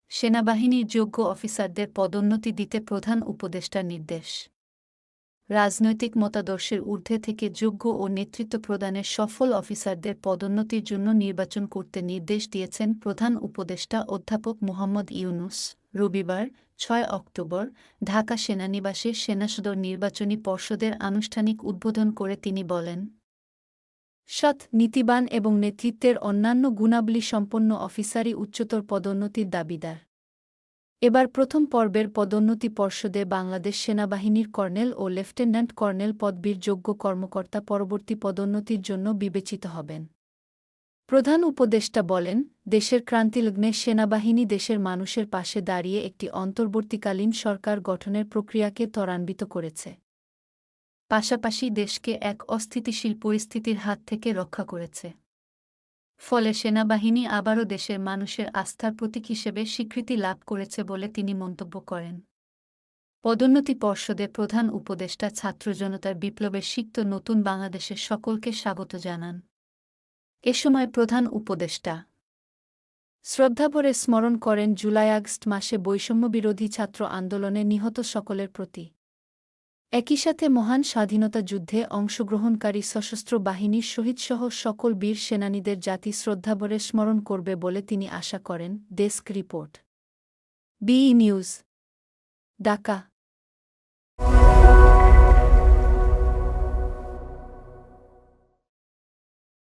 সেনাবাহিনীর যোগ্য অফিসারদের পদোন্নতি দিতে প্রধান উপদেষ্টার নির্দেশ। রাজনৈতিক মতাদর্শের ঊর্ধ্বে থেকে যোগ্য ও নেতৃত্ব প্রদানের সফল অফিসারদের পদোন্নতির জন্য নির্বাচন করতে নির্দেশ দিয়েছেন প্রধান উপদেষ্টা অধ্যাপক মোহাম্মদ ইউনূস। রবিবার ৬ অক্টোবর ঢাকা সেনানিবাসে সেনাসদর নির্বাচনী পর্ষদের আনুষ্ঠানিক উদ্বোধন করে তিনি বলেন, সৎ, নীতিবান এবং নেতৃত্বের অন্যান্য গুণাবলী সম্পন্ন অফিসারই উচ্চতর পদোন্নতির দাবিদার। এবার প্রথম পর্বের পদোন্নতি পর্ষদে বাংলাদেশ সেনাবাহিনীর কর্নেল ও লেফটেন্যান্ট কর্নেল পদবীর যোগ্য কর্মকর্তা পরবর্তী পদোন্নতির জন্য বিবেচিত হবেন। প্রধান উপদেষ্টা বলেন, দেশের ক্রান্তিলগ্নে সেনাবাহিনী দেশের মানুষের পাশে দাঁড়িয়ে একটি অন্তর্বর্তীকালীন সরকার গঠনের প্রক্রিয়াকে ত্বরান্বিত করেছে। পাশাপাশি দেশকে এক অস্থিতিশীল পরিস্থিতির হাত থেকে রক্ষা করেছে। ফলে সেনাবাহিনী আবারও দেশের মানুষের আস্থার প্রতীক হিসেবে স্বীকৃতি লাভ করেছে বলে তিনি মন্তব্য করেন। পদোন্নতি পর্ষদে প্রধান উপদেষ্টা ছাত্র জনতার বিপ্লবের সিক্ত নতুন বাংলাদেশের সকলকে স্বাগত জানান। এ সময় প্রধান উপদেষ্টা শ্রদ্ধাভরে স্মরণ করেন জুলাই-আগস্ট মাসে বৈষম্যবিরোধী ছাত্র আন্দোলনে নিহত সকলের প্রতি। একই সাথে মহান স্বাধীনতা যুদ্ধে অংশগ্রহণকারী সশস্ত্র বাহিনীর শহীদসহ সকল বীর সেনানীদের জাতি শ্রদ্ধাভরে স্মরণ করবে বলে তিনি আশা করেন। Desk report, BE news, Dhaka.